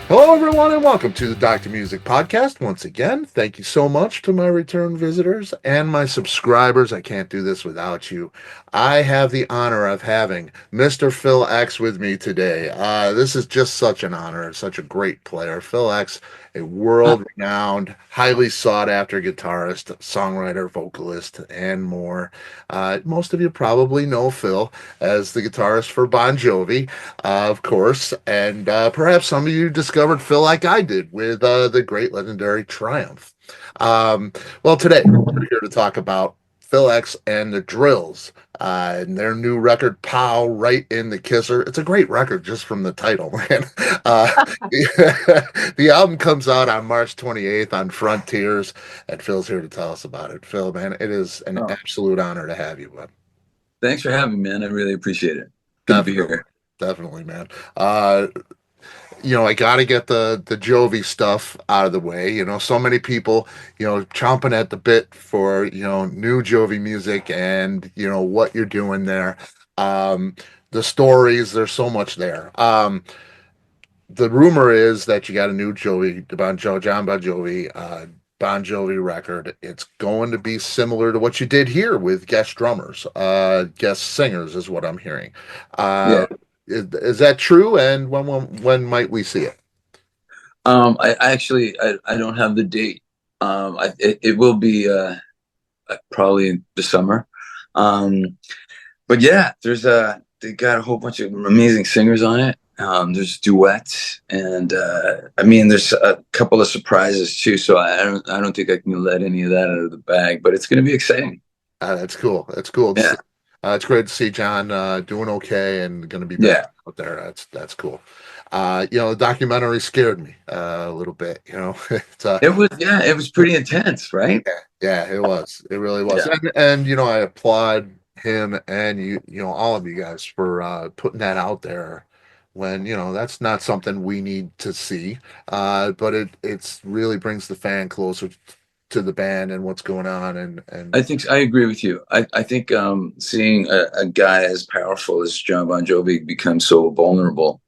Hello, everyone, and welcome to the Dr. Music Podcast. Once again, thank you so much to my return visitors and my subscribers. I can't do this without you. I have the honor of having Mr. Phil X with me today. This is just such an honor, such a great player. Phil X, a world-renowned, highly sought-after guitarist, songwriter, vocalist, and more. Most of you probably know Phil as the guitarist for Bon Jovi, of course, and perhaps some of you discovered Phil like I did with the great legendary Triumph. Well, today we're here to talk about Phil X and the Drills and their new record, Pow, Right in the Kisser. It's a great record just from the title, man. The album comes out on March 28th on Frontiers, and Phil's here to tell us about it. Phil, man, it is an Oh, absolute honor to have you, bud. thanks for having me, man. I really appreciate it. Good to be Definitely. here. Definitely, man. I got to get the Jovi stuff out of the way. So many people, chomping at the bit for new Jovi music and what you're doing there. Um, the stories, there's so much there. The rumor is that you got a new John Bon Jovi, Bon Jovi record. It's going to be similar to what you did here with guest drummers, guest singers, is what I'm hearing. Uh, Yeah. is that true? And when might we see it? I actually I don't have the date. It will be probably the summer. Um, but yeah, they got a whole bunch of amazing singers on it. There's duets, and I mean, there's a couple of surprises too. So I don't think I can let any of that out of the bag. But it's going to be exciting. That's cool. That's cool. Yeah. It's great to see John doing okay and going to be back Yeah. out there. That's cool. The documentary scared me a little bit. It's It was pretty intense, right? yeah, it was. It really was. Yeah. And I applaud him and all of you guys for putting that out there when that's not something we need to see. But it's really brings the fan closer to the band and what's going on and I think I agree with you. I think seeing a guy as powerful as John Bon Jovi become so vulnerable.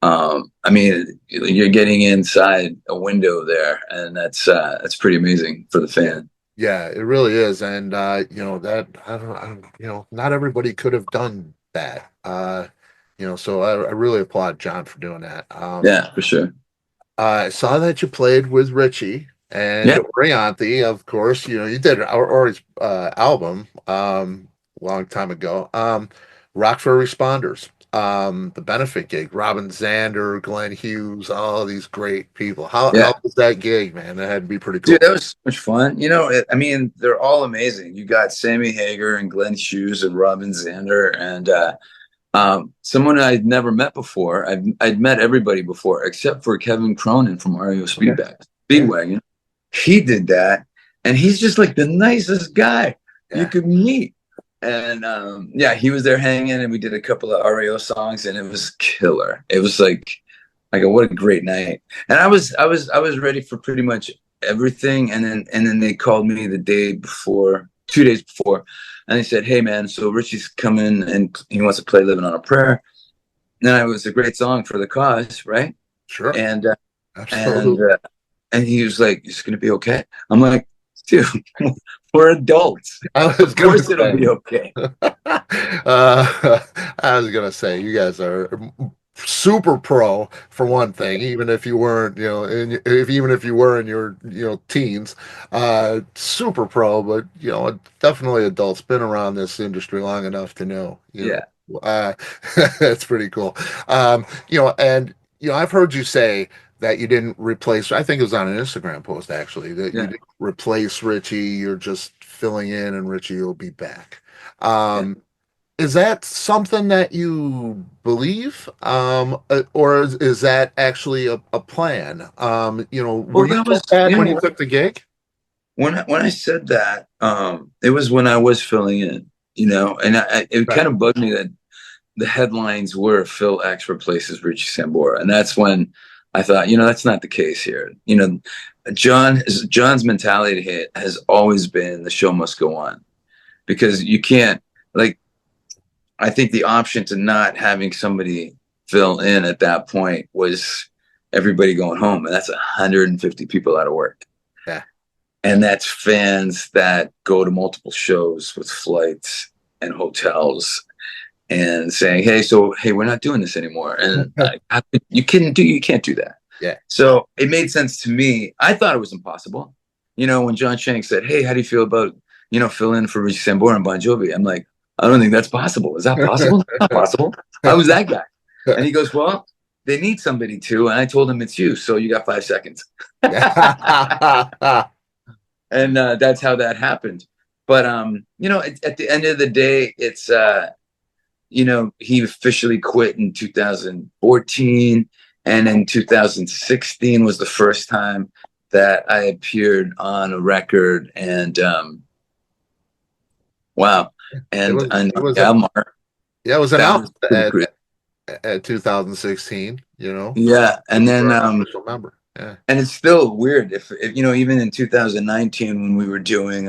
I mean, you're getting inside a window there, and that's pretty amazing for the fan. yeah, it really is. And that not everybody could have done that. So I really applaud John for doing that. Yeah, for sure. I saw that you played with Richie and Yeah, Orianthi, of course. You did Ori's album long time ago. Rock for Responders, the benefit gig. Robin Zander, Glenn Hughes, all these great people. How yeah, was that gig, man? That had to be pretty dude, cool. that was so much fun. I mean, they're all amazing. You got Sammy Hagar and Glenn Hughes and Robin Zander and someone I'd never met before. I'd met everybody before except for Kevin Cronin from REO Okay. Yeah, Speedwagon. He did that, and he's just like the nicest guy you yeah. could meet. And yeah, he was there hanging, and we did a couple of REO songs, and it was killer. It was like what a great night. And I was ready for pretty much everything, and then they called me the day before, 2 days before, and they said, "Hey man, so Richie's coming, and he wants to play Living on a Prayer." And it was a great song for the cause, right? Sure. And and Absolutely. and he was like, "It's gonna be okay." I'm like, "Dude, we're adults. I was Of gonna course it'll say. be okay." I was gonna say you guys are super pro for one thing, even if you weren't, even if you were in your, teens, super pro, but definitely adults, been around this industry long enough to know, Yeah, that's pretty cool. And I've heard you say that you didn't replace, I think it was on an Instagram post actually, that you yeah, didn't replace Richie, you're just filling in and Richie will be back. yeah. Um, is that something that you believe, or is that actually a plan? Were Well, you that told was, that when you took the gig? when I said that, it was when I was filling in, and it Right. kind of bugged me that the headlines were Phil X replaces Richie Sambora, and that's when I thought, that's not the case here. John's mentality has always been the show must go on because you can't like. I think the option to not having somebody fill in at that point was everybody going home, and that's 150 people out of work. Yeah. And that's fans that go to multiple shows with flights and hotels and saying, hey, we're not doing this anymore. And you can't do that. Yeah. So it made sense to me. I thought it was impossible. You know, when John Shank said, hey, how do you feel about, you know, fill in for Richie Sambora and Bon Jovi? I'm like, I don't think that's possible. Is that possible? Not possible. I was that guy. And he goes, well, they need somebody to. And I told him it's you. So you got 5 seconds. And that's how that happened. But, you know, at the end of the day, it's, you know, he officially quit in 2014. And in 2016 was the first time that I appeared on a record. And wow. And it was announced at 2016, you know? Yeah. And then, remember. Yeah. And it's still weird if, you know, even in 2019, when we were doing,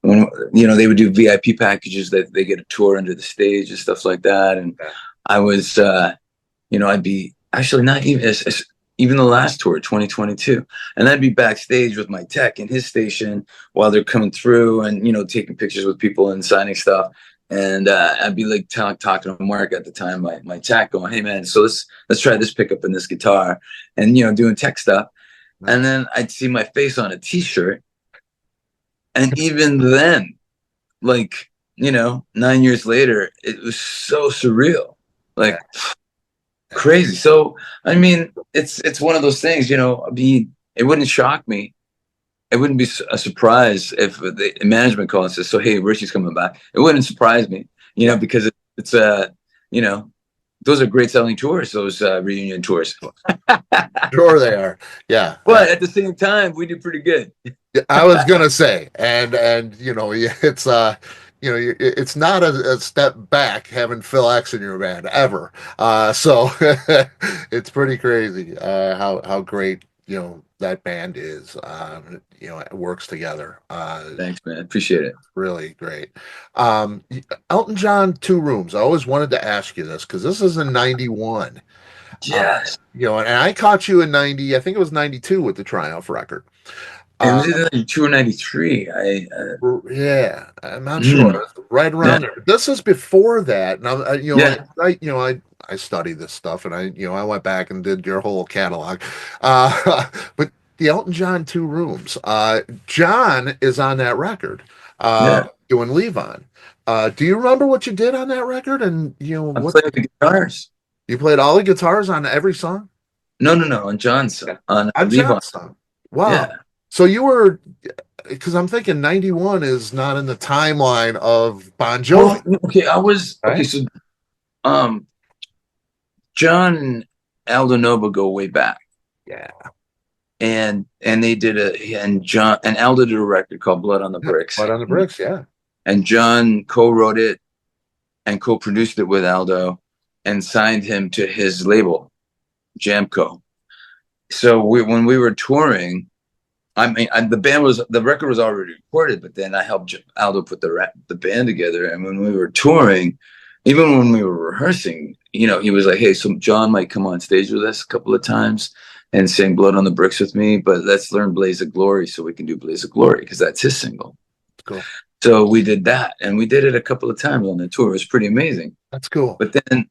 when, you know, they would do VIP packages that they get a tour under the stage and stuff like that. And I was, you know, I'd be actually not even the last tour, 2022. And I'd be backstage with my tech in his station while they're coming through and, you know, taking pictures with people and signing stuff. And I'd be like talking to Mark at the time, my tech, going, hey man, so let's try this pickup and this guitar, and, you know, doing tech stuff. And then I'd see my face on a t-shirt. And even then, like, you know, 9 years later, it was so surreal, like crazy. So, I mean, it's one of those things, you know, it wouldn't shock me. It wouldn't be a surprise if the management call and says, so, hey, Richie's coming back. It wouldn't surprise me, you know, because it's you know, those are great selling tours, those reunion tours. Sure they are. Yeah. But at the same time, we do pretty good. I was going to say, and, you know, it's, you know, it's not a step back having Phil X in your band ever. So it's pretty crazy how great, you know, that band is. You know, it works together. Thanks, man. Appreciate it. Really great. Elton John, 2 Rooms. I always wanted to ask you this because this is in 91. Yes. You know, and I caught you in 90, I think it was 92 with the Triumph record. It was either 92 or 93. Yeah, I'm not sure. Right around there. This is before that. Now, you know, I study this stuff, and I went back and did your whole catalog. But the Elton John 2 Rooms. John is on that record, doing Leave On. Do you remember what you did on that record? And you know, I played the guitars. You played all the guitars on every song? No, on John's song. On John's song. Wow. Yeah. So you were, because I'm thinking 91 is not in the timeline of Bon Jovi. Well, okay, okay, so John and Aldo Nova go way back. Yeah. And they did and Aldo did a record called Blood on the Bricks. Blood on the Bricks, yeah. And John co-wrote it and co-produced it with Aldo and signed him to his label, Jamco. So when we were touring, I mean, the record was already recorded, but then I helped Aldo put the band together. And when we were touring, even when we were rehearsing, you know, he was like, hey, so John might come on stage with us a couple of times and sing Blood on the Bricks with me, but let's learn Blaze of Glory so we can do Blaze of Glory, because that's his single. Cool. So we did that, and we did it a couple of times on the tour. It was pretty amazing. That's cool. But then,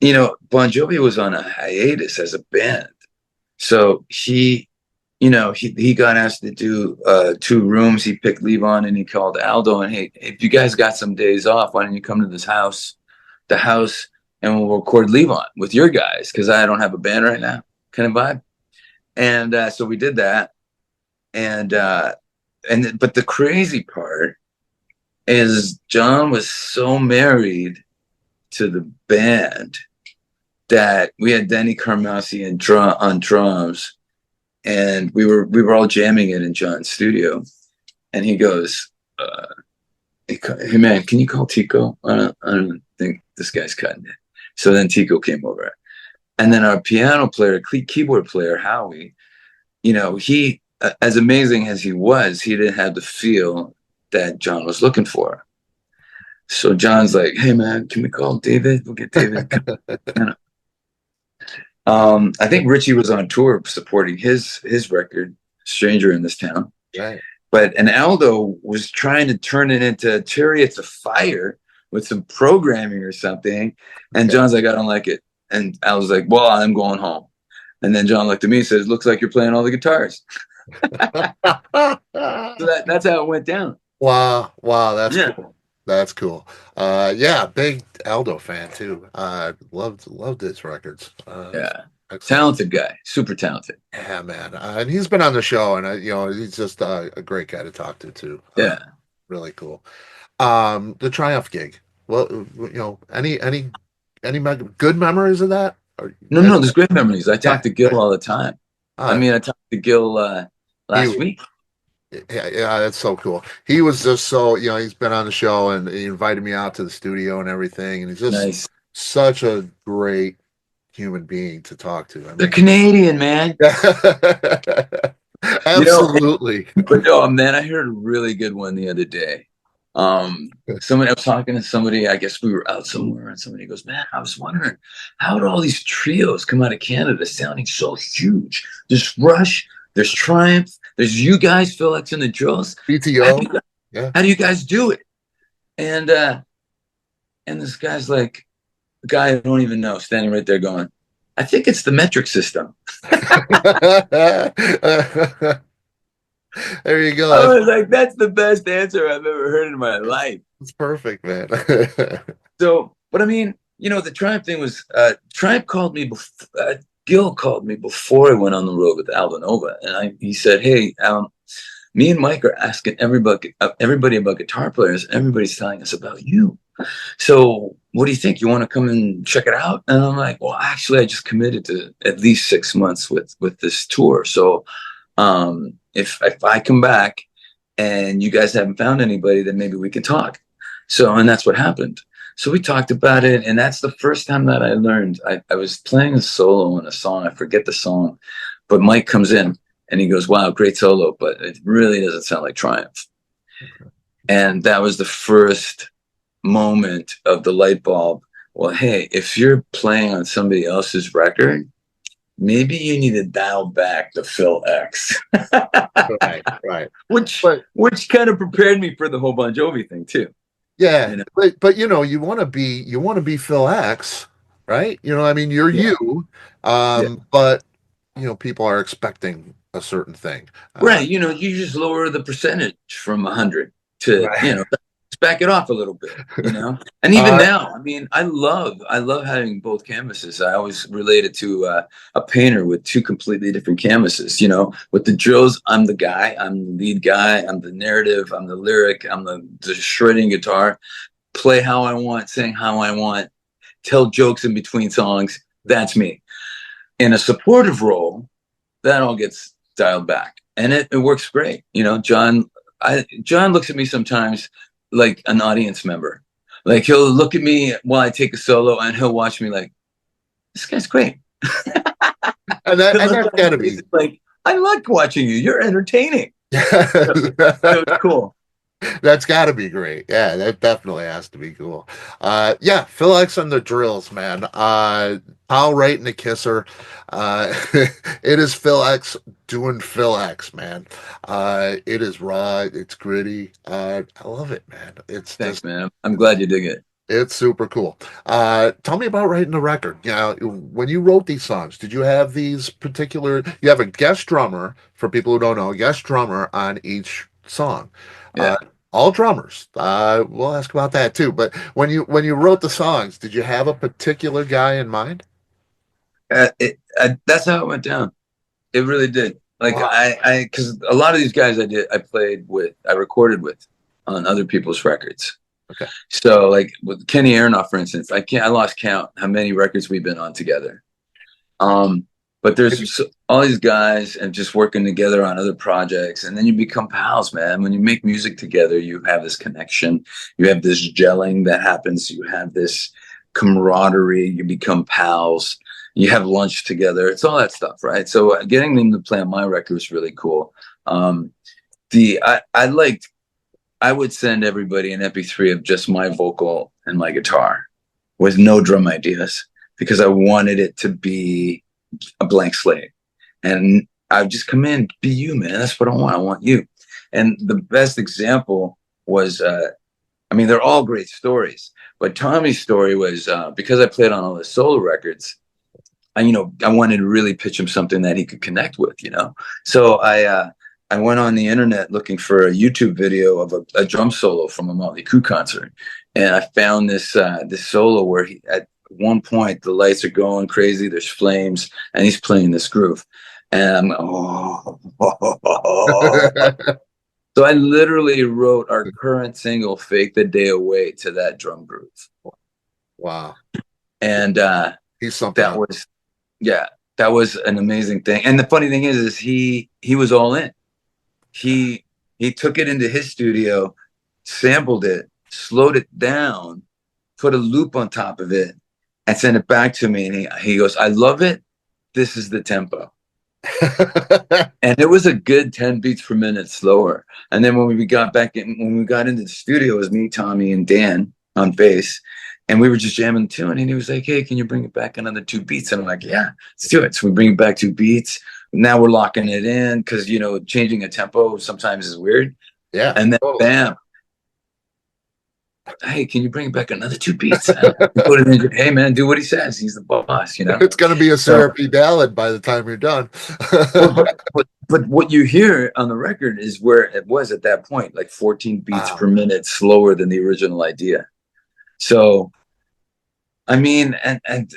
you know, Bon Jovi was on a hiatus as a band. So he got asked to do 2 Rooms. He picked Leave On, and he called Aldo, and hey, if you guys got some days off, why don't you come to the house, and we'll record Leave On with your guys, because I don't have a band right now, kind of vibe. And so we did that. But the crazy part is John was so married to the band that we had Danny Carmassi on drums, and we were all jamming it in John's studio, and he goes, hey man, can you call Tico? I don't think this guy's cutting it. So then Tico came over, and then our piano player, keyboard player, Howie, you know, he, as amazing as he was, he didn't have the feel that John was looking for. So John's like, hey man, can we call David? We'll get David. I think Richie was on tour supporting his record, Stranger in This Town. Right. And Aldo was trying to turn it into Chariots of Fire with some programming or something. And John's like, I don't like it. And I was like, well, I'm going home. And then John looked at me and says, looks like you're playing all the guitars. So that's how it went down. Wow, that's cool. That's cool. Yeah, big Aldo fan too. Loved his records. Yeah, excellent. Talented guy, super talented. Yeah, man. And he's been on the show, and he's just a great guy to talk to too. Yeah, really cool. The Triumph gig. Well, any good memories of that? No, there's great memories. I talk to Gil all the time. I talked to Gil last week. Yeah, that's so cool. He was just so, he's been on the show and he invited me out to the studio and everything. And he's just such a great human being to talk to. They're Canadian, man. Absolutely. But no, man, I heard a really good one the other day. I was talking to somebody, I guess we were out somewhere, and somebody goes, man, I was wondering, how do all these trios come out of Canada sounding so huge? There's Rush, there's Triumph, there's you guys, Phil X and the Drills. BTO. How do you guys do it? And this guy's like, a guy I don't even know, standing right there going, I think it's the metric system. There you go. I was like, that's the best answer I've ever heard in my life. It's perfect, man. So, but I mean, the Triumph thing was, Triumph called me, Gil called me before I went on the road with Aldo Nova. And he said, hey, me and Mike are asking everybody about guitar players. Everybody's telling us about you. So what do you think? You want to come and check it out? And I'm like, well, actually, I just committed to at least 6 months with this tour. So if I come back and you guys haven't found anybody, then maybe we can talk. So, and that's what happened. So we talked about it, and that's the first time that I learned. I was playing a solo on a song. I forget the song, but Mike comes in and he goes, wow, great solo, but it really doesn't sound like Triumph. Okay. And that was the first moment of the light bulb. Well, hey, if you're playing on somebody else's record, maybe you need to dial back the Phil X. right. Which kind of prepared me for the whole Bon Jovi thing too. Yeah, but you want to be Phil X, right? I mean, you're you, but people are expecting a certain thing, right? You just lower the percentage from 100 to just back it off a little bit, And even now, I mean, I love having both canvases. I always relate it to a painter with two completely different canvases. With the drills, I'm the guy, I'm the lead guy, I'm the narrative, I'm the lyric, I'm the shredding guitar, play how I want, sing how I want, tell jokes in between songs. That's me. In a supportive role, that all gets dialed back, and it works great. John looks at me sometimes like an audience member. Like, he'll look at me while I take a solo and he'll watch me like, this guy's great. and that's gotta be like, I like watching you. You're entertaining. So it's cool. That's got to be great. Yeah, that definitely has to be cool. Phil X and the Drills, man. I'll write in the Kisser. It is Phil X doing Phil X, man. It is raw. It's gritty. I love it, man. Thanks, man. I'm glad you dig it. It's super cool. Tell me about writing the record. When you wrote these songs, did you have these particular? You have a guest drummer, for people who don't know, a guest drummer on each song. Yeah. All drummers. We'll ask about that too. But when you wrote the songs, did you have a particular guy in mind? That's how it went down. It really did. Like, wow. Because a lot of these guys I recorded with on other people's records. Okay. So like with Kenny Aronoff, for instance, I lost count how many records we've been on together. But there's all these guys and just working together on other projects. And then you become pals, man. When you make music together, you have this connection. You have this gelling that happens. You have this camaraderie. You become pals. You have lunch together. It's all that stuff, right? So getting them to play on my record was really cool. I would send everybody an MP3 of just my vocal and my guitar with no drum ideas, because I wanted it to be a blank slate. And I've just come in, be you, man. That's what I want. I want you. And the best example was, I mean, they're all great stories, but Tommy's story was because I played on all the solo records. I wanted to really pitch him something that he could connect with, So I went on the internet looking for a YouTube video of a drum solo from a Motley Crue concert, and I found this solo where he, at one point, the lights are going crazy, there's flames, and he's playing this groove, and I'm So I literally wrote our current single, "Fake the Day Away," to that drum groove. Wow. And he's something. That was an amazing thing. And the funny thing is he was all in. He took it into his studio, sampled it, slowed it down, put a loop on top of it, and sent it back to me. And he goes, "I love it. This is the tempo." And it was a good 10 beats per minute slower. And then when we got into the studio, it was me, Tommy, and Dan on bass. And we were just jamming the tune. And he was like, "Hey, can you bring it back another 2 beats?" And I'm like, "Yeah, let's do it." So we bring it back 2 beats. Now we're locking it in because, changing a tempo sometimes is weird. Yeah. And then bam. "Hey, can you bring back another 2 beats?" "Hey, man, do what he says. He's the boss, It's going to be a syrupy ballad by the time you're done. but what you hear on the record is where it was at that point, like 14 beats per minute slower than the original idea. So, I mean, and I'd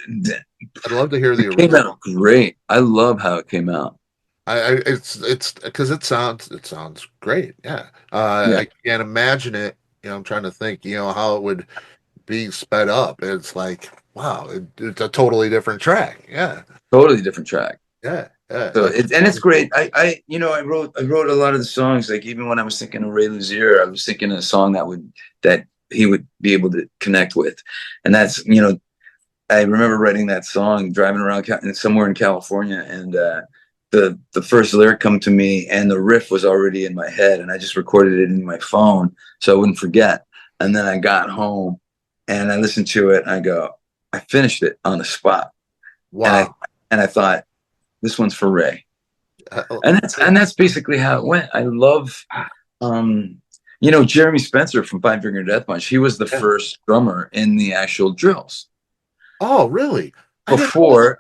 love to hear the original. It came out great. I love how it came out. It's because it sounds great. Yeah. I can't imagine it. I'm trying to think, how it would be sped up. It's like, wow, it's a totally different track. Yeah. Totally different track. Yeah. Yeah. So it's great. I wrote a lot of the songs. Like even when I was thinking of Ray Luzier, I was thinking of a song that he would be able to connect with. And that's, I remember writing that song driving around somewhere in California, and the first lyric come to me and the riff was already in my head, and I just recorded it in my phone so I wouldn't forget. And then I got home and I listened to it and I finished it on the spot. Wow. And I thought, this one's for Ray. And that's basically how it went. I love Jeremy Spencer from Five Finger Death Punch. He was the first drummer in the actual drills. Oh, really? Before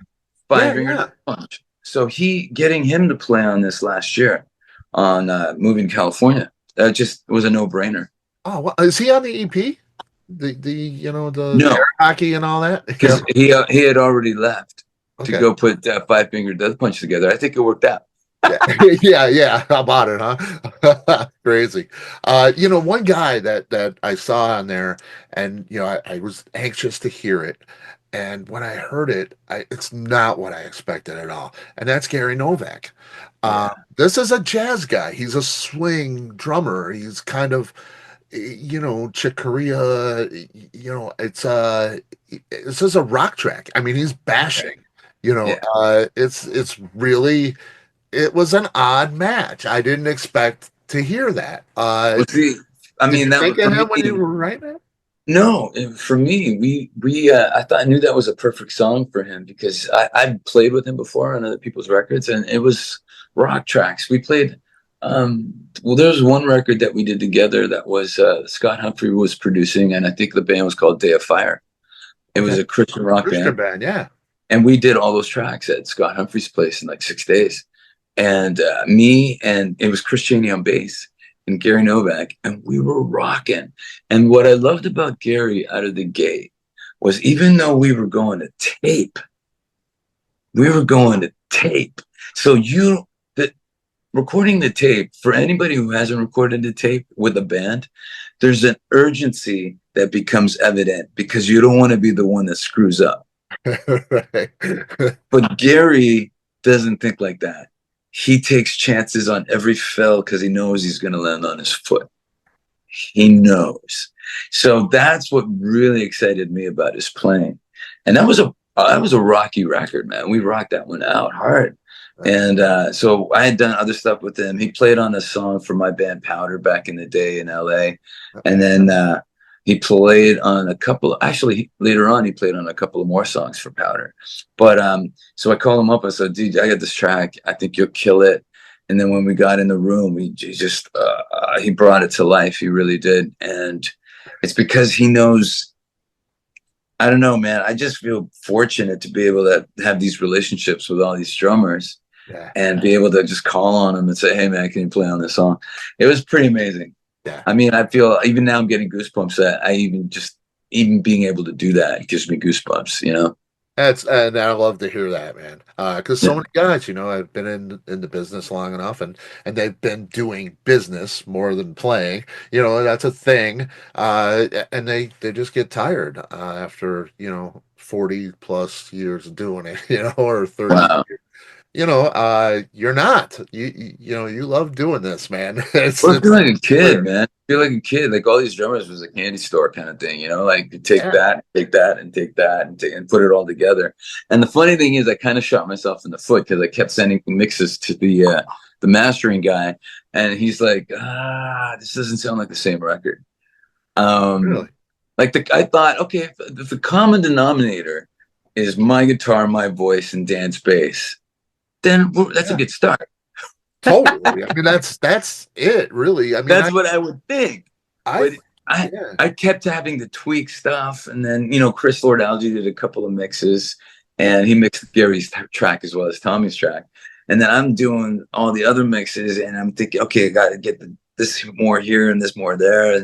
Five Finger Death Punch. So getting him to play on this last year on Moving California, that just was a no-brainer. Oh, well, is he on the EP? The no. air hockey and all that? Because he had already left to go put Five Finger Death Punch together. I think it worked out. yeah. How about it, huh? Crazy. One guy that I saw on there, and I was anxious to hear it. And when I heard it, it's not what I expected at all. And that's Gary Novak. This is a jazz guy. He's a swing drummer. He's kind of, Chick Corea, this is a rock track. I mean, he's bashing, it's really, it was an odd match. I didn't expect to hear that. Did you think of him when you were writing it? No, for me, I knew that was a perfect song for him because I've played with him before on other people's records, and it was rock tracks. We played, there was one record that we did together that was Scott Humphrey was producing, and I think the band was called Day of Fire. It was a Christian rock band. Yeah. And we did all those tracks at Scott Humphrey's place in like 6 days. And it was Chris Chaney on bass and Gary Novak, and we were rocking. And what I loved about Gary out of the gate was, even though we were going to tape, so recording the tape, for anybody who hasn't recorded the tape with a band, there's an urgency that becomes evident because you don't want to be the one that screws up. Right. But Gary doesn't think like that. He takes chances on every fill because he knows he's going to land on his foot. He knows. So that's what really excited me about his playing. And that was a rocky record, man. We rocked that one out hard. And so I had done other stuff with him. He played on a song for my band Powder back in the day in LA. And then He played on a couple. Actually, later on, he played on a couple of more songs for Powder. But so I called him up. I said, "Dude, I got this track. I think you'll kill it." And then when we got in the room, he just he brought it to life. He really did, and it's because he knows. I don't know, man. I just feel fortunate to be able to have these relationships with all these drummers, Yeah. and be able to just call on them and say, "Hey, man, can you play on this song?" It was pretty amazing. Yeah. I mean, I feel even now I'm getting goosebumps. I even being able to do that gives me goosebumps, you know? And I love to hear that, man. Because so Yeah. many guys, you know, have been in the business long enough, and they've been doing business more than playing. You know, that's a thing. And they just get tired after 40 plus years of doing it, or 30. Wow. You're not. You love doing this, man. Well, I feel It's like a kid, clear. man. I feel like a kid. Like all these drummers was a candy store kind of thing, you know? Like you take Yeah. that, take that, and take that, and put it all together. And the funny thing is, I kind of shot myself in the foot because I kept sending mixes to the mastering guy, and he's like, this doesn't sound like the same record. Really? Like I thought, okay, if the common denominator is my guitar, my voice, and Dan's bass, then that's a Yeah. good start. Totally. I mean, that's it, really. I mean, That's what I would think. I But I yeah. I kept having to tweak stuff, and then Chris Lord Alge did a couple of mixes, and he mixed Gary's track as well as Tommy's track, and then I'm doing all the other mixes, and I'm thinking, okay, I got to get this more here and this more there,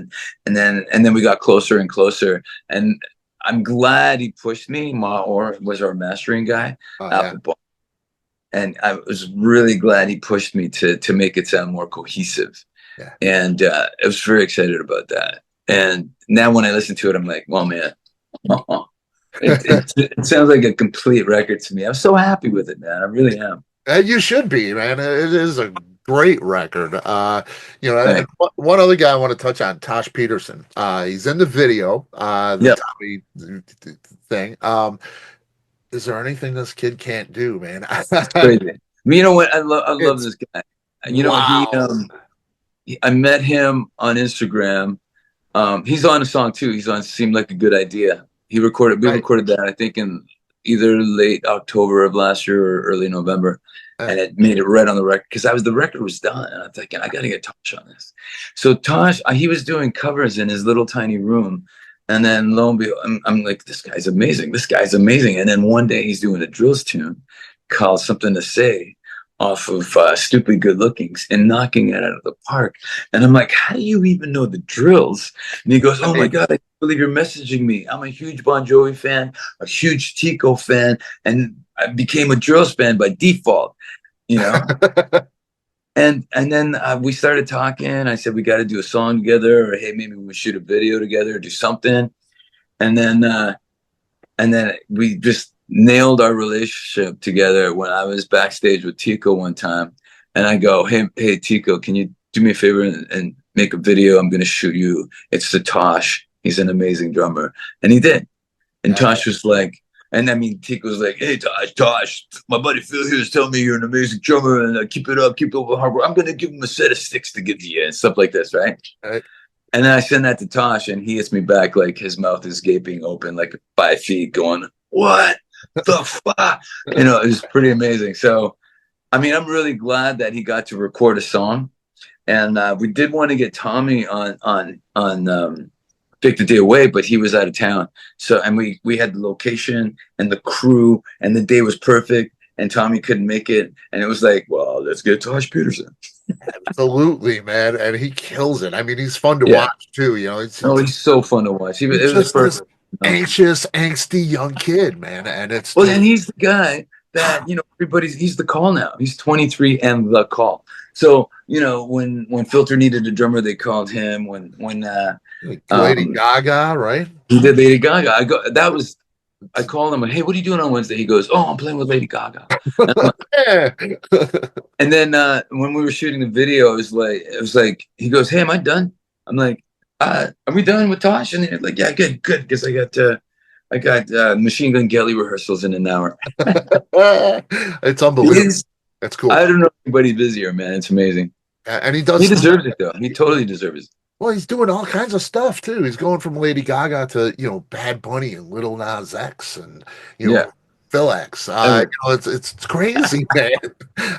and then we got closer and closer, and I'm glad he pushed me. Maor was our mastering guy Oh, out yeah. the bar. And I was really glad he pushed me to make it sound more cohesive. Yeah. And I was very excited about that. And now when I listen to it, I'm like, well, man, it sounds like a complete record to me. I'm so happy with it, man. I really am. You should be, man. It is a great record. And Thanks. one other guy I want to touch on, Tosh Peterson. He's in the video, the Yep. Tommy thing. Is there anything this kid can't do, man? Crazy. I mean, you know what? I love It's this guy. wow. I met him on Instagram. He's on a song too. He's on Seemed Like a Good Idea. We Right. recorded that, I think, in either late October of last year or early November. Uh, And it made it right on the record because the record was done. And I'm thinking, I got to get Tosh on this. So Tosh, he was doing covers in his little tiny room. And then lo and behold, I'm like, this guy's amazing. This guy's amazing. And then one day he's doing a drills tune called Something to Say off of Stupid Good Lookings and knocking it out of the park. And I'm like, how do you even know the drills? And he goes, oh my God, I can't believe you're messaging me. I'm a huge Bon Jovi fan, a huge Tico fan, and I became a drills fan by default, you know? And then we started talking. I said, we got to do a song together, or hey, maybe we shoot a video together, or do something. And then we just nailed our relationship together when I was backstage with Tico one time. And I go, hey, Tico, can you do me a favor and make a video? I'm going to shoot you. It's to Tosh. He's an amazing drummer. And he did. And Tosh was like, and I mean, Tico's like, hey, Tosh, my buddy Phil here is telling me you're an amazing drummer and keep it up, keep up the hard work. I'm going to give him a set of sticks to give to you and stuff like this, right? Right. And then I send that to Tosh, and he hits me back like his mouth is gaping open, like 5 feet, going, what the fuck? It was pretty amazing. So, I mean, I'm really glad that he got to record a song. And we did want to get Tommy on Pick the Day Away, but he was out of town. So, and we had the location and the crew, and the day was perfect, and Tommy couldn't make it. And it was like, well, let's get Tosh Peterson. Absolutely, man. And he kills it. I mean, he's fun to Yeah. watch too. He's so fun to watch. It was just this perfect. anxious, angsty young kid, man. And it's Well, and he's the guy that he's the call now. He's 23 and the call. So when Filter needed a drummer, they called him. When Lady Gaga, right? he did Lady Gaga, I called him. Hey, what are you doing on Wednesday? He goes, oh, I'm playing with Lady Gaga. Yeah. And then when we were shooting the video, it was like he goes, hey, am I done? I'm like, are we done with Tosh? And they're like, yeah, good, because I got Machine Gun Kelly rehearsals in an hour. It's unbelievable. That's cool. I don't know anybody busier, man. It's amazing. And he does. He deserves it, though. He totally deserves it. Well, he's doing all kinds of stuff too. He's going from Lady Gaga to, Bad Bunny and Little Nas X and, you know, Yeah, Phil X. every, It's crazy, man.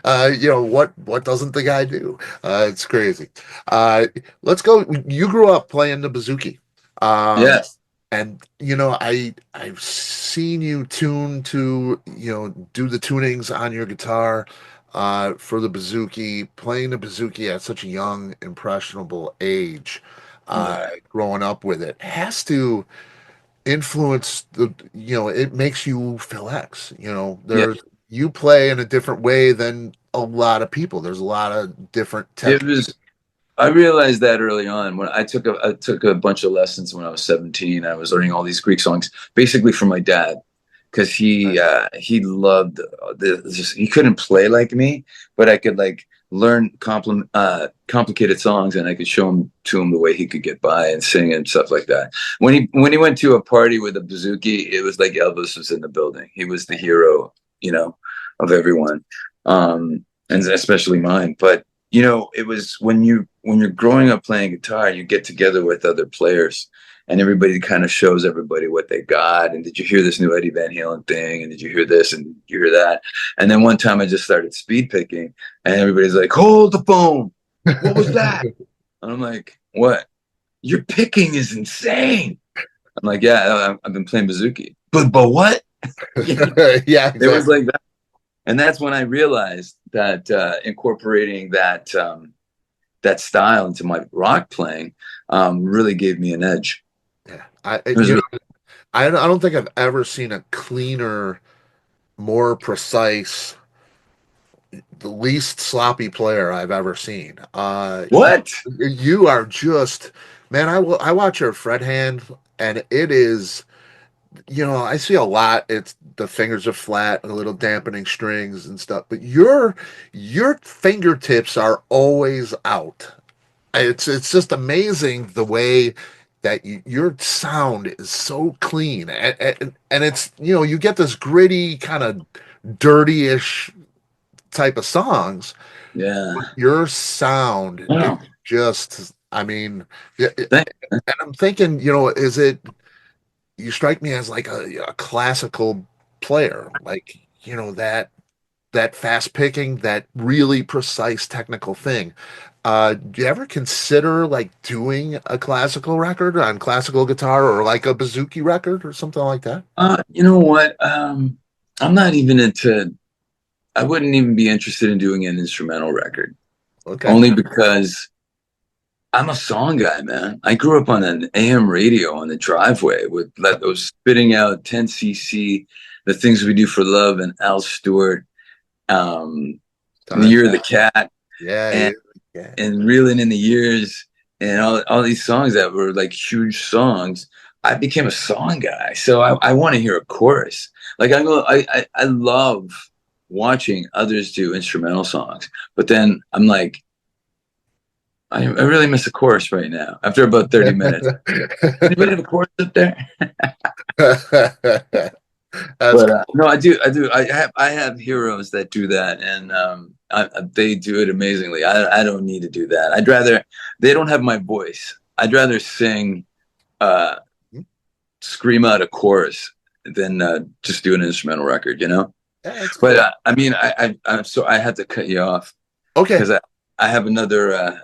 What doesn't the guy do? It's crazy. Uh, let's go. You grew up playing the bouzouki. Um, yes, and I've seen you tune to, do the tunings on your guitar for the bouzouki, playing the bouzouki at such a young, impressionable age, yeah, growing up with it has to influence it makes you feel X. yeah. You play in a different way than a lot of people. There's a lot of different It techniques. was. I realized that early on when I took a bunch of lessons when I was 17. I was learning all these Greek songs basically from my dad because he loved he couldn't play like me, but I could like learn complicated songs and I could show him to him the way he could get by and sing and stuff like that. When he went to a party with a bouzouki, it was like Elvis was in the building. He was the hero, of everyone, and especially mine. But it was when you're growing up playing guitar, you get together with other players and everybody kind of shows everybody what they got. And did you hear this new Eddie Van Halen thing? And did you hear this? And did you hear that? And then one time I just started speed picking and everybody's like, hold the phone. What was that? And I'm like, what? Your picking is insane. I'm like, yeah, I've been playing bouzouki. But what? Yeah, It was exactly. like that. And that's when I realized that incorporating that style into my rock playing really gave me an edge. Yeah, It was really, I don't think I've ever seen a cleaner, more precise, the least sloppy player I've ever seen. what? You are just, man. I watch your fret hand, and it is, I see a lot. It's the fingers are flat, a little dampening strings and stuff, but your fingertips are always out. It's just amazing the way that your sound is so clean, and it's you get this gritty kind of dirty-ish type of songs. Yeah. Your sound is Wow. just, I mean, Thank- and I'm thinking, is it, you strike me as like a classical player, like, that fast picking, that really precise technical thing. Do you ever consider like doing a classical record on classical guitar or like a bouzouki record or something like that? You know what? I'm not even into. I wouldn't even be interested in doing an instrumental record, Okay. only because I'm a song guy, man. I grew up on an AM radio on the driveway with those spitting out 10cc, the things we do for love, and Al Stewart, the Time. year of the cat, Yeah, yeah, and yeah. reeling in the years, and all these songs that were like huge songs. I became a song guy, so I want to hear a chorus. Like I love watching others do instrumental songs, but then I'm like, I really miss a chorus right now after about 30 minutes. Anybody have a chorus up there? That's But no, I do. I have heroes that do that, and they do it amazingly. I don't need to do that. I'd rather they don't have my voice. I'd rather sing, uh, scream out a chorus than just do an instrumental record. that's But cool. I mean, I had to cut you off Okay. because I have another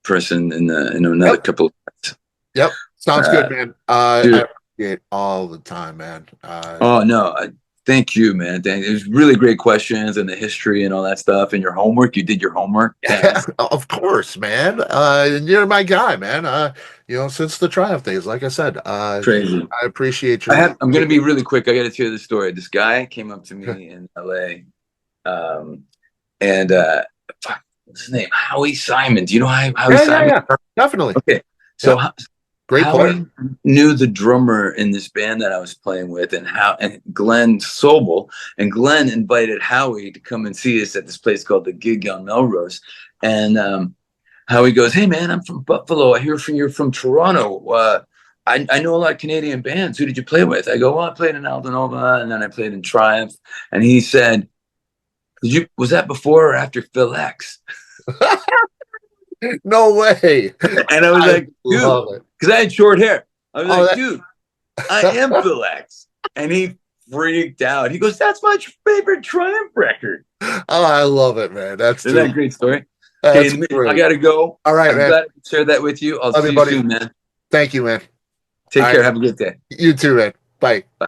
person in another Yep. couple. Yep. Sounds good, Uh, man. I dude, appreciate all the time, man. oh no, thank you, man. It was really great questions and the history and all that stuff and your homework. You did your homework. Yeah, Thanks. of course, man. And you're my guy, man. Since the Triumph days, like I said, Crazy. I appreciate your. I'm going to be really quick. I got to tell you the story. This guy came up to me in LA, um, and fuck, what's his name? Howie Simon. Do you know Howie Yeah, yeah, Simon? yeah. Definitely. Okay, so Yep. Great player. Howie knew the drummer in this band that I was playing with, and Glenn Sobel, and Glenn invited Howie to come and see us at this place called the Gig on Melrose, and Howie goes, "Hey man, I'm from Buffalo. I hear from you're from Toronto. I know a lot of Canadian bands. Who did you play with?" I go, "Well, I played in Aldo Nova, and then I played in Triumph." And he said, Was that before or after Phil X?" No way. And I was I like, dude, love it. because I had short hair. I was Oh, like, dude, I am Phil X. And he freaked out. He goes, that's my favorite Triumph record. oh, I love it, man. That's Isn't that a great story? That's Okay, great. I got to go. All right, I'm man. glad I could share that with you. I'll Love see you, you buddy. soon, man. Thank you, man. Take All care. right. Have a good day. You too, man. Bye. Bye.